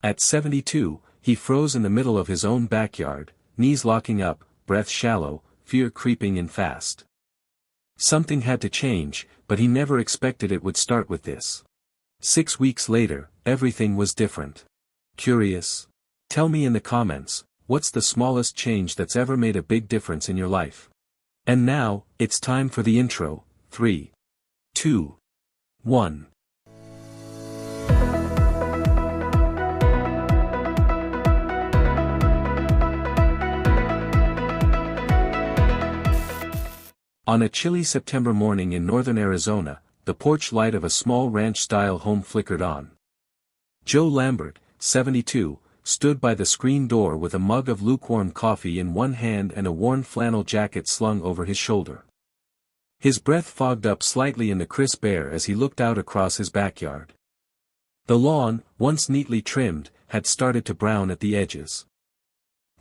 At 72, he froze in the middle of his own backyard, knees locking up, breath shallow, fear creeping in fast. Something had to change, but he never expected it would start with this. 6 weeks later, everything was different. Curious? Tell me in the comments, what's the smallest change that's ever made a big difference in your life? And now, it's time for the intro. 3, 2, 1. On a chilly September morning in northern Arizona, the porch light of a small ranch-style home flickered on. Joe Lambert, 72, stood by the screen door with a mug of lukewarm coffee in one hand and a worn flannel jacket slung over his shoulder. His breath fogged up slightly in the crisp air as he looked out across his backyard. The lawn, once neatly trimmed, had started to brown at the edges.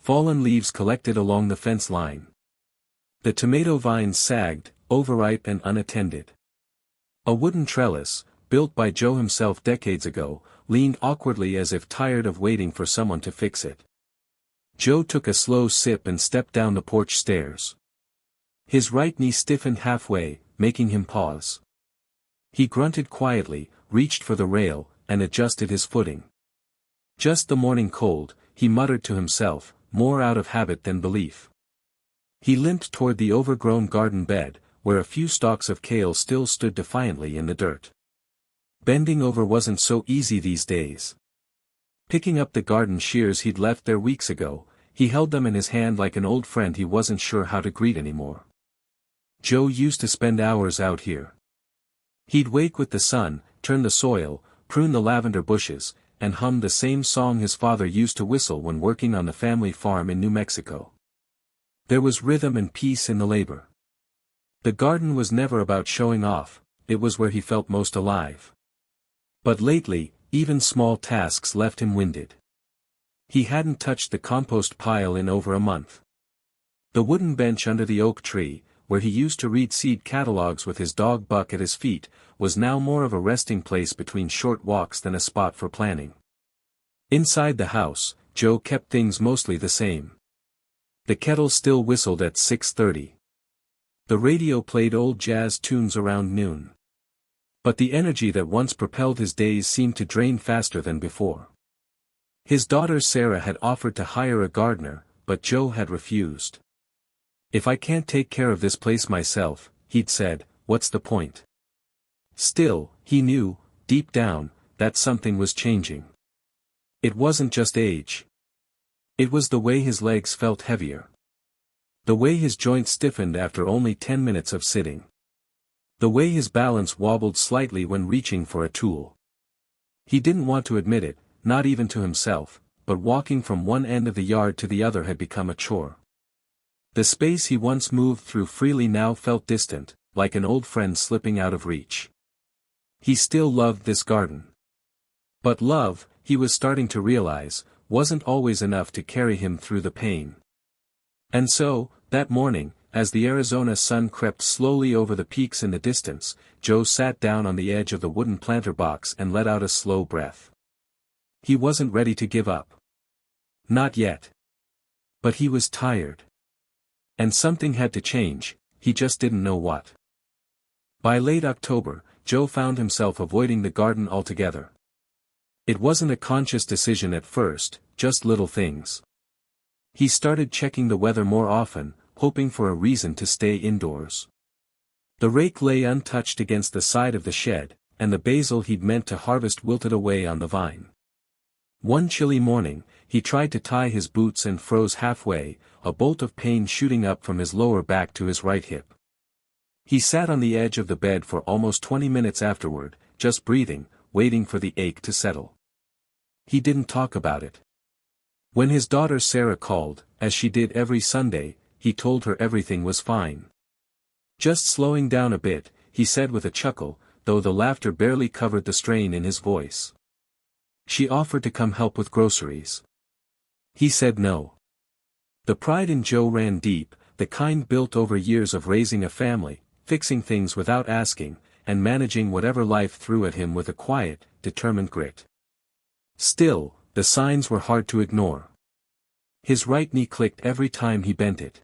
Fallen leaves collected along the fence line. The tomato vines sagged, overripe and unattended. A wooden trellis, built by Joe himself decades ago, leaned awkwardly as if tired of waiting for someone to fix it. Joe took a slow sip and stepped down the porch stairs. His right knee stiffened halfway, making him pause. He grunted quietly, reached for the rail, and adjusted his footing. Just the morning cold, he muttered to himself, more out of habit than belief. He limped toward the overgrown garden bed, where a few stalks of kale still stood defiantly in the dirt. Bending over wasn't so easy these days. Picking up the garden shears he'd left there weeks ago, he held them in his hand like an old friend he wasn't sure how to greet anymore. Joe used to spend hours out here. He'd wake with the sun, turn the soil, prune the lavender bushes, and hum the same song his father used to whistle when working on the family farm in New Mexico. There was rhythm and peace in the labor. The garden was never about showing off, it was where he felt most alive. But lately, even small tasks left him winded. He hadn't touched the compost pile in over a month. The wooden bench under the oak tree, where he used to read seed catalogs with his dog Buck at his feet, was now more of a resting place between short walks than a spot for planning. Inside the house, Joe kept things mostly the same. The kettle still whistled at 6:30. The radio played old jazz tunes around noon. But the energy that once propelled his days seemed to drain faster than before. His daughter Sarah had offered to hire a gardener, but Joe had refused. "If I can't take care of this place myself," he'd said, "what's the point?" Still, he knew, deep down, that something was changing. It wasn't just age. It was the way his legs felt heavier. The way his joints stiffened after only 10 minutes of sitting. The way his balance wobbled slightly when reaching for a tool. He didn't want to admit it, not even to himself, but walking from one end of the yard to the other had become a chore. The space he once moved through freely now felt distant, like an old friend slipping out of reach. He still loved this garden. But love, he was starting to realize, wasn't always enough to carry him through the pain. And so, that morning, as the Arizona sun crept slowly over the peaks in the distance, Joe sat down on the edge of the wooden planter box and let out a slow breath. He wasn't ready to give up. Not yet. But he was tired. And something had to change, he just didn't know what. By late October, Joe found himself avoiding the garden altogether. It wasn't a conscious decision at first, just little things. He started checking the weather more often, hoping for a reason to stay indoors. The rake lay untouched against the side of the shed, and the basil he'd meant to harvest wilted away on the vine. One chilly morning, he tried to tie his boots and froze halfway, a bolt of pain shooting up from his lower back to his right hip. He sat on the edge of the bed for almost 20 minutes afterward, just breathing, waiting for the ache to settle. He didn't talk about it. When his daughter Sarah called, as she did every Sunday, he told her everything was fine. Just slowing down a bit, he said with a chuckle, though the laughter barely covered the strain in his voice. She offered to come help with groceries. He said no. The pride in Joe ran deep, the kind built over years of raising a family, fixing things without asking, and managing whatever life threw at him with a quiet, determined grit. Still, the signs were hard to ignore. His right knee clicked every time he bent it.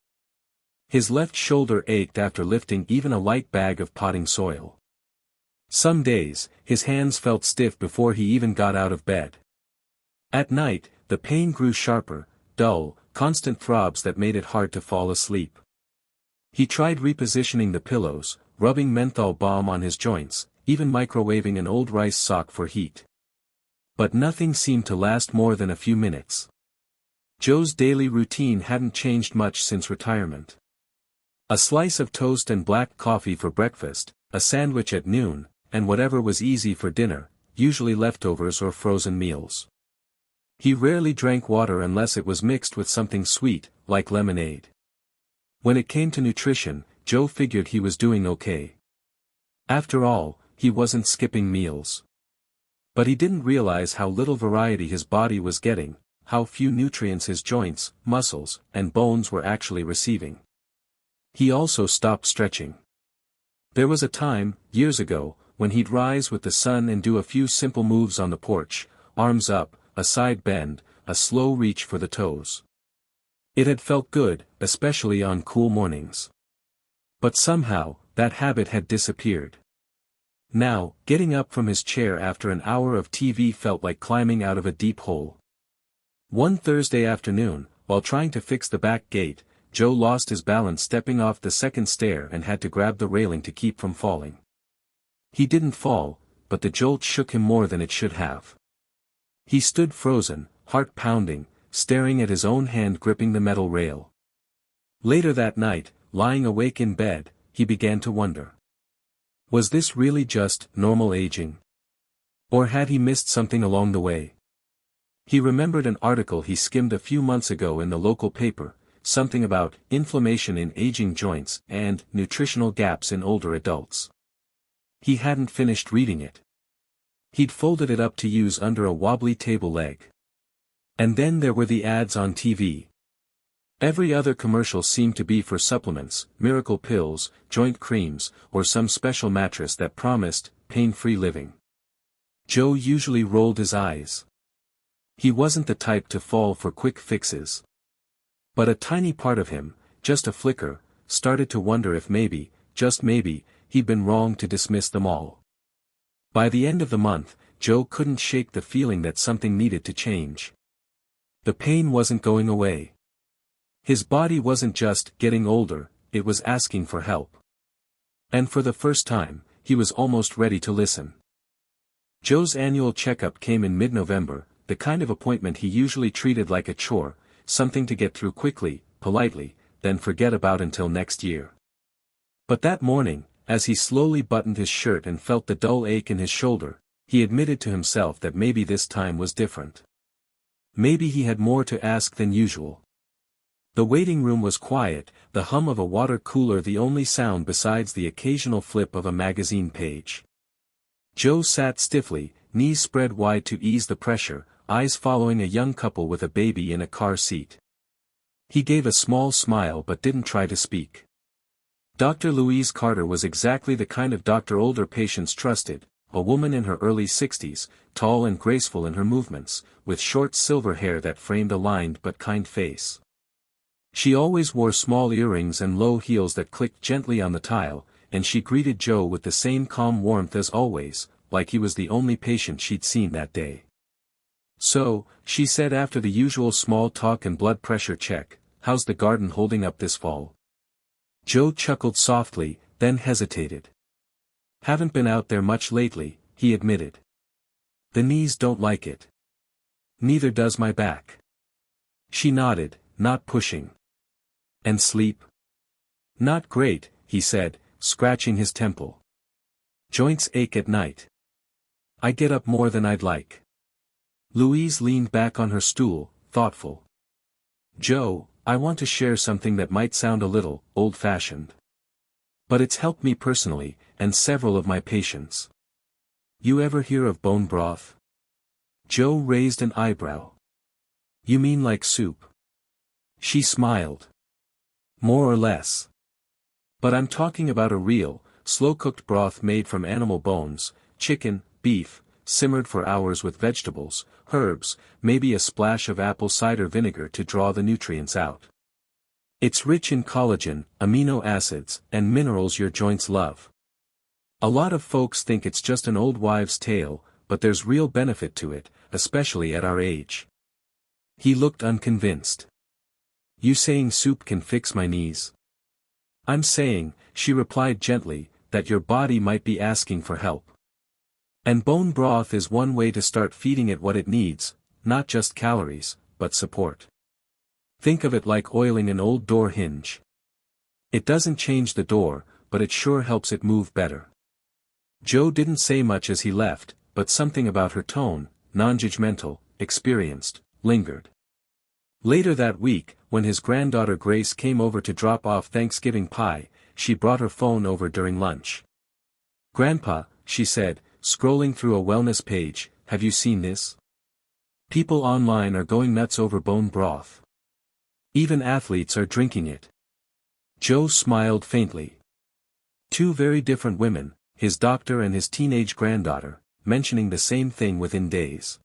His left shoulder ached after lifting even a light bag of potting soil. Some days, his hands felt stiff before he even got out of bed. At night, the pain grew sharper, dull, constant throbs that made it hard to fall asleep. He tried repositioning the pillows, rubbing menthol balm on his joints, even microwaving an old rice sock for heat. But nothing seemed to last more than a few minutes. Joe's daily routine hadn't changed much since retirement. A slice of toast and black coffee for breakfast, a sandwich at noon, and whatever was easy for dinner, usually leftovers or frozen meals. He rarely drank water unless it was mixed with something sweet, like lemonade. When it came to nutrition, Joe figured he was doing okay. After all, he wasn't skipping meals. But he didn't realize how little variety his body was getting, how few nutrients his joints, muscles, and bones were actually receiving. He also stopped stretching. There was a time, years ago, when he'd rise with the sun and do a few simple moves on the porch, arms up, a side bend, a slow reach for the toes. It had felt good, especially on cool mornings. But somehow, that habit had disappeared. Now, getting up from his chair after an hour of TV felt like climbing out of a deep hole. One Thursday afternoon, while trying to fix the back gate, Joe lost his balance stepping off the second stair and had to grab the railing to keep from falling. He didn't fall, but the jolt shook him more than it should have. He stood frozen, heart pounding, staring at his own hand gripping the metal rail. Later that night, lying awake in bed, he began to wonder. Was this really just normal aging? Or had he missed something along the way? He remembered an article he skimmed a few months ago in the local paper, something about inflammation in aging joints and nutritional gaps in older adults. He hadn't finished reading it. He'd folded it up to use under a wobbly table leg. And then there were the ads on TV. Every other commercial seemed to be for supplements, miracle pills, joint creams, or some special mattress that promised pain-free living. Joe usually rolled his eyes. He wasn't the type to fall for quick fixes. But a tiny part of him, just a flicker, started to wonder if maybe, just maybe, he'd been wrong to dismiss them all. By the end of the month, Joe couldn't shake the feeling that something needed to change. The pain wasn't going away. His body wasn't just getting older, it was asking for help. And for the first time, he was almost ready to listen. Joe's annual checkup came in mid-November, the kind of appointment he usually treated like a chore, something to get through quickly, politely, then forget about until next year. But that morning, as he slowly buttoned his shirt and felt the dull ache in his shoulder, he admitted to himself that maybe this time was different. Maybe he had more to ask than usual. The waiting room was quiet, the hum of a water cooler the only sound besides the occasional flip of a magazine page. Joe sat stiffly, knees spread wide to ease the pressure, eyes following a young couple with a baby in a car seat. He gave a small smile but didn't try to speak. Dr. Louise Carter was exactly the kind of doctor older patients trusted, a woman in her early 60s, tall and graceful in her movements, with short silver hair that framed a lined but kind face. She always wore small earrings and low heels that clicked gently on the tile, and she greeted Joe with the same calm warmth as always, like he was the only patient she'd seen that day. "So," she said after the usual small talk and blood pressure check, "how's the garden holding up this fall?" Joe chuckled softly, then hesitated. "Haven't been out there much lately," he admitted. "The knees don't like it. Neither does my back." She nodded, not pushing. "And sleep?" "Not great," he said, scratching his temple. "Joints ache at night. I get up more than I'd like." Louise leaned back on her stool, thoughtful. "Joe, I want to share something that might sound a little old-fashioned. But it's helped me personally, and several of my patients. You ever hear of bone broth?" Joe raised an eyebrow. "You mean like soup?" She smiled. "More or less. But I'm talking about a real, slow-cooked broth made from animal bones, chicken, beef, simmered for hours with vegetables, herbs, maybe a splash of apple cider vinegar to draw the nutrients out. It's rich in collagen, amino acids, and minerals your joints love. A lot of folks think it's just an old wives' tale, but there's real benefit to it, especially at our age. He looked unconvinced. You saying soup can fix my knees? I'm saying, she replied gently, that your body might be asking for help. And bone broth is one way to start feeding it what it needs, not just calories, but support. Think of it like oiling an old door hinge. It doesn't change the door, but it sure helps it move better. Joe didn't say much as he left, but something about her tone, non-judgmental, experienced, lingered. Later that week, when his granddaughter Grace came over to drop off Thanksgiving pie, she brought her phone over during lunch. "Grandpa," she said, scrolling through a wellness page, "have you seen this? People online are going nuts over bone broth. Even athletes are drinking it." Joe smiled faintly. Two very different women, his doctor and his teenage granddaughter, mentioning the same thing within days.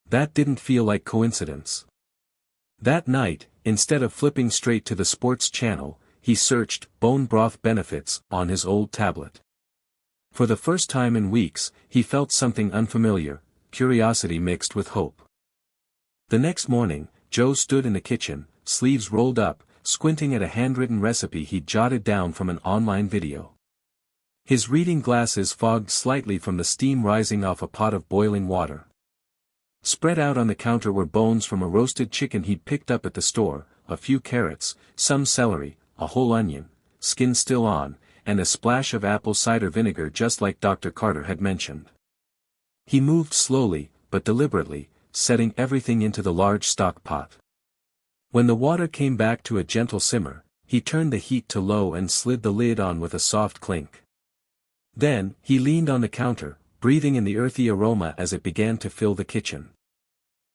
That didn't feel like coincidence. That night, instead of flipping straight to the sports channel, he searched "bone broth benefits" on his old tablet. For the first time in weeks, he felt something unfamiliar, curiosity mixed with hope. The next morning, Joe stood in the kitchen, sleeves rolled up, squinting at a handwritten recipe he'd jotted down from an online video. His reading glasses fogged slightly from the steam rising off a pot of boiling water. Spread out on the counter were bones from a roasted chicken he'd picked up at the store, a few carrots, some celery, a whole onion, skin still on, and a splash of apple cider vinegar just like Dr. Carter had mentioned. He moved slowly, but deliberately, setting everything into the large stock pot. When the water came back to a gentle simmer, he turned the heat to low and slid the lid on with a soft clink. Then, he leaned on the counter, breathing in the earthy aroma as it began to fill the kitchen.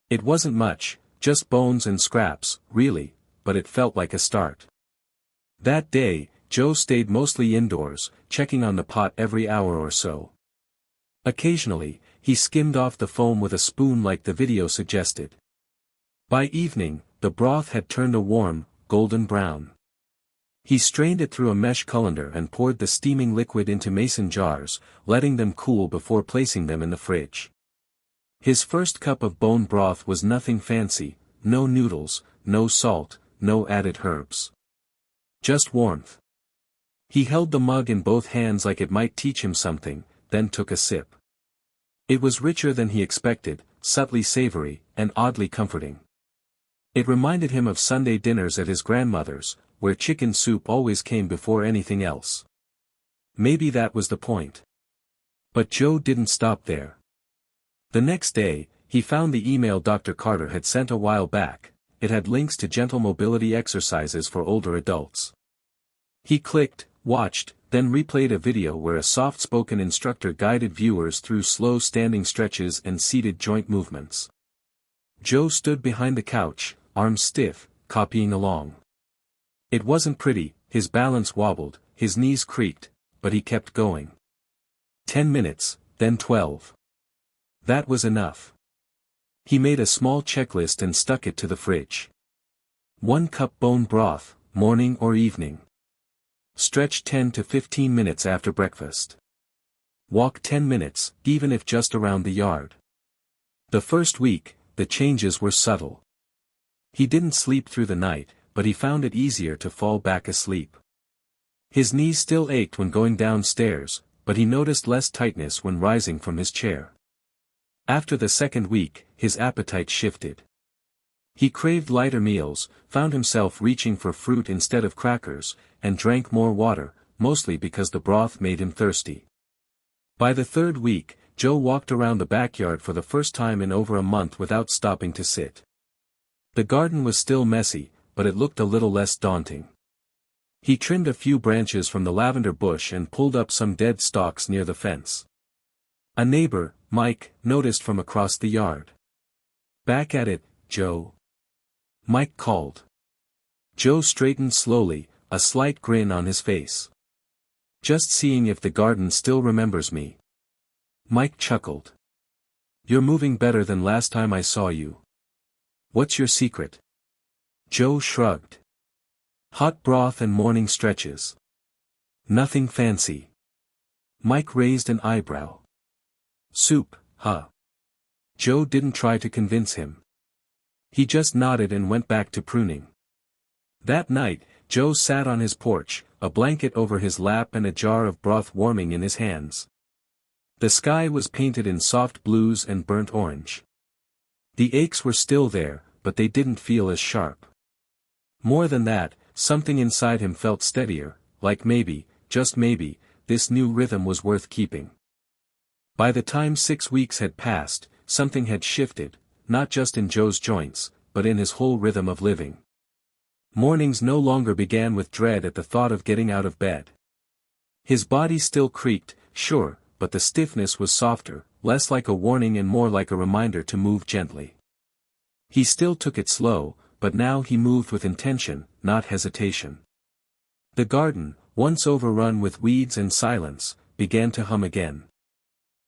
It wasn't much, just bones and scraps, really, but it felt like a start. That day, Joe stayed mostly indoors, checking on the pot every hour or so. Occasionally, he skimmed off the foam with a spoon like the video suggested. By evening, the broth had turned a warm, golden brown. He strained it through a mesh colander and poured the steaming liquid into mason jars, letting them cool before placing them in the fridge. His first cup of bone broth was nothing fancy, no noodles, no salt, no added herbs. Just warmth. He held the mug in both hands like it might teach him something, then took a sip. It was richer than he expected, subtly savory, and oddly comforting. It reminded him of Sunday dinners at his grandmother's, where chicken soup always came before anything else. Maybe that was the point. But Joe didn't stop there. The next day, he found the email Dr. Carter had sent a while back. It had links to gentle mobility exercises for older adults. He clicked, watched, then replayed a video where a soft-spoken instructor guided viewers through slow standing stretches and seated joint movements. Joe stood behind the couch, arms stiff, copying along. It wasn't pretty, his balance wobbled, his knees creaked, but he kept going. 10 minutes, then 12. That was enough. He made a small checklist and stuck it to the fridge. 1 cup bone broth, morning or evening. Stretch 10 to 15 minutes after breakfast. Walk 10 minutes, even if just around the yard. The first week, the changes were subtle. He didn't sleep through the night, but he found it easier to fall back asleep. His knees still ached when going downstairs, but he noticed less tightness when rising from his chair. After the second week, his appetite shifted. He craved lighter meals, found himself reaching for fruit instead of crackers, and drank more water, mostly because the broth made him thirsty. By the third week, Joe walked around the backyard for the first time in over a month without stopping to sit. The garden was still messy, but it looked a little less daunting. He trimmed a few branches from the lavender bush and pulled up some dead stalks near the fence. A neighbor, Mike, noticed from across the yard. "Back at it, Joe?" Mike called. Joe straightened slowly, a slight grin on his face. "Just seeing if the garden still remembers me." Mike chuckled. You're moving better than last time I saw you. What's your secret? Joe shrugged. Hot broth and morning stretches. Nothing fancy. Mike raised an eyebrow. Soup, huh? Joe didn't try to convince him. He just nodded and went back to pruning. That night, Joe sat on his porch, a blanket over his lap and a jar of broth warming in his hands. The sky was painted in soft blues and burnt orange. The aches were still there, but they didn't feel as sharp. More than that, something inside him felt steadier, like maybe, just maybe, this new rhythm was worth keeping. By the time 6 weeks had passed, something had shifted, not just in Joe's joints, but in his whole rhythm of living. Mornings no longer began with dread at the thought of getting out of bed. His body still creaked, sure, but the stiffness was softer, less like a warning and more like a reminder to move gently. He still took it slow, but now he moved with intention, not hesitation. The garden, once overrun with weeds and silence, began to hum again.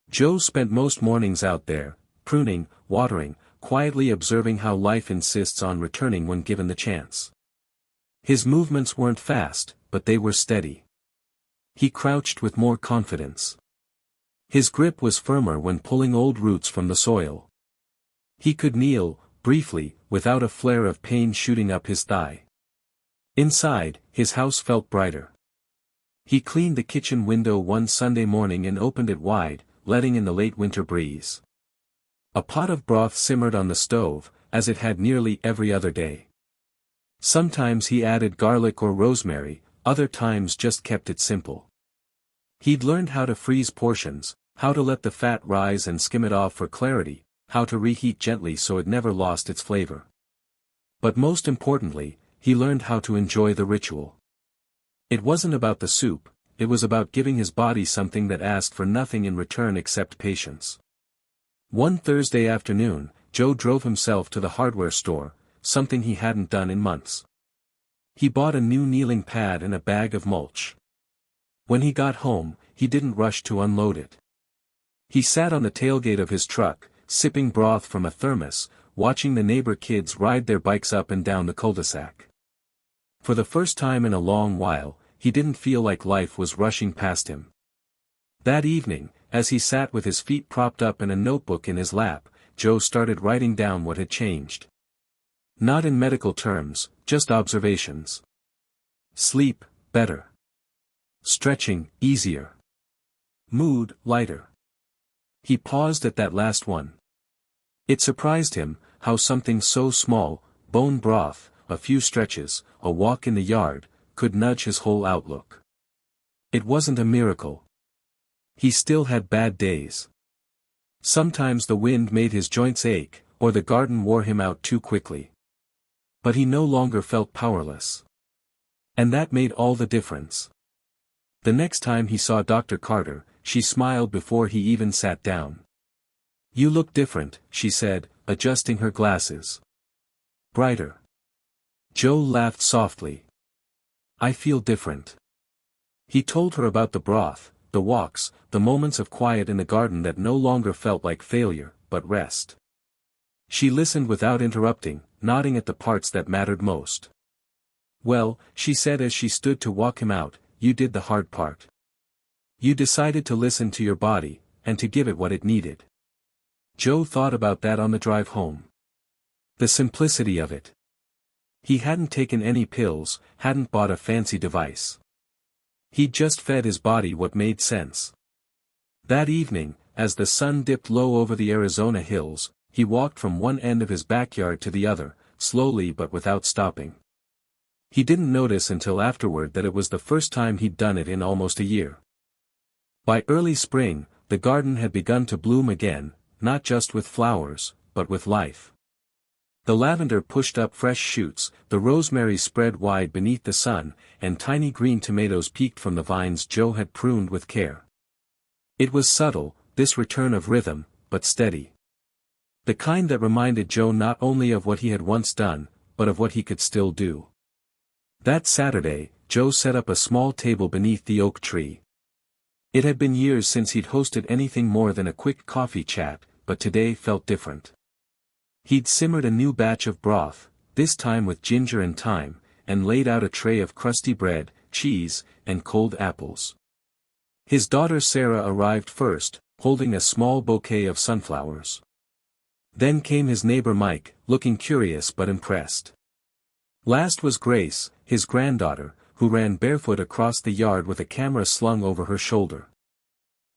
Joe spent most mornings out there, pruning, watering, quietly observing how life insists on returning when given the chance. His movements weren't fast, but they were steady. He crouched with more confidence. His grip was firmer when pulling old roots from the soil. He could kneel, briefly, without a flare of pain shooting up his thigh. Inside, his house felt brighter. He cleaned the kitchen window one Sunday morning and opened it wide, letting in the late winter breeze. A pot of broth simmered on the stove, as it had nearly every other day. Sometimes he added garlic or rosemary, other times just kept it simple. He'd learned how to freeze portions, how to let the fat rise and skim it off for clarity, how to reheat gently so it never lost its flavor. But most importantly, he learned how to enjoy the ritual. It wasn't about the soup, it was about giving his body something that asked for nothing in return except patience. One Thursday afternoon, Joe drove himself to the hardware store, something he hadn't done in months. He bought a new kneeling pad and a bag of mulch. When he got home, he didn't rush to unload it. He sat on the tailgate of his truck, sipping broth from a thermos, watching the neighbor kids ride their bikes up and down the cul-de-sac. For the first time in a long while, he didn't feel like life was rushing past him. That evening, as he sat with his feet propped up and a notebook in his lap, Joe started writing down what had changed. Not in medical terms, just observations. Sleep, better. Stretching, easier. Mood, lighter. He paused at that last one. It surprised him, how something so small, bone broth, a few stretches, a walk in the yard, could nudge his whole outlook. It wasn't a miracle. He still had bad days. Sometimes the wind made his joints ache, or the garden wore him out too quickly. But he no longer felt powerless. And that made all the difference. The next time he saw Dr. Carter, she smiled before he even sat down. "You look different," she said, adjusting her glasses. "Brighter." Joe laughed softly. "I feel different." He told her about the broth, the walks, the moments of quiet in the garden that no longer felt like failure, but rest. She listened without interrupting, nodding at the parts that mattered most. "Well," she said as she stood to walk him out, "you did the hard part. You decided to listen to your body, and to give it what it needed." Joe thought about that on the drive home. The simplicity of it. He hadn't taken any pills, hadn't bought a fancy device. He'd just fed his body what made sense. That evening, as the sun dipped low over the Arizona hills, he walked from one end of his backyard to the other, slowly but without stopping. He didn't notice until afterward that it was the first time he'd done it in almost a year. By early spring, the garden had begun to bloom again, not just with flowers, but with life. The lavender pushed up fresh shoots, the rosemary spread wide beneath the sun, and tiny green tomatoes peeked from the vines Joe had pruned with care. It was subtle, this return of rhythm, but steady. The kind that reminded Joe not only of what he had once done, but of what he could still do. That Saturday, Joe set up a small table beneath the oak tree. It had been years since he'd hosted anything more than a quick coffee chat, but today felt different. He'd simmered a new batch of broth, this time with ginger and thyme, and laid out a tray of crusty bread, cheese, and cold apples. His daughter Sarah arrived first, holding a small bouquet of sunflowers. Then came his neighbor Mike, looking curious but impressed. Last was Grace, his granddaughter, who ran barefoot across the yard with a camera slung over her shoulder.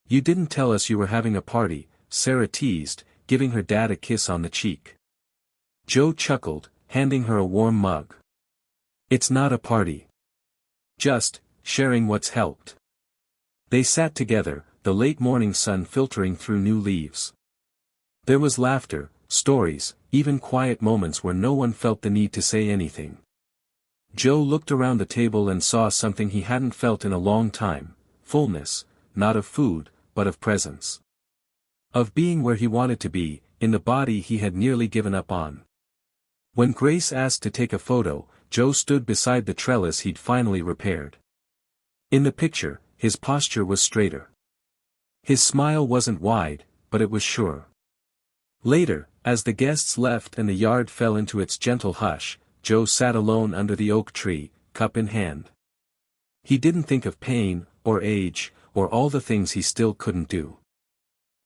"You didn't tell us you were having a party," Sarah teased, giving her dad a kiss on the cheek. Joe chuckled, handing her a warm mug. "It's not a party. Just sharing what's helped." They sat together, the late morning sun filtering through new leaves. There was laughter, stories, even quiet moments where no one felt the need to say anything. Joe looked around the table and saw something he hadn't felt in a long time: fullness, not of food, but of presence. Of being where he wanted to be, in the body he had nearly given up on. When Grace asked to take a photo, Joe stood beside the trellis he'd finally repaired. In the picture, his posture was straighter. His smile wasn't wide, but it was sure. Later, as the guests left and the yard fell into its gentle hush, Joe sat alone under the oak tree, cup in hand. He didn't think of pain, or age, or all the things he still couldn't do.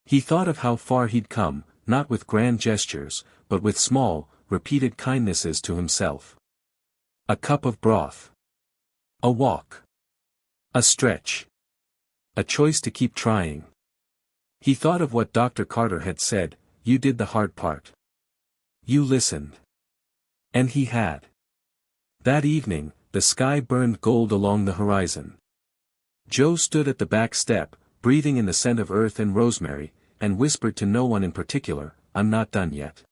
He thought of how far he'd come, not with grand gestures, but with small, repeated kindnesses to himself. A cup of broth. A walk. A stretch. A choice to keep trying. He thought of what Dr. Carter had said: "You did the hard part. You listened." And he had. That evening, the sky burned gold along the horizon. Joe stood at the back step, breathing in the scent of earth and rosemary, and whispered to no one in particular, "I'm not done yet."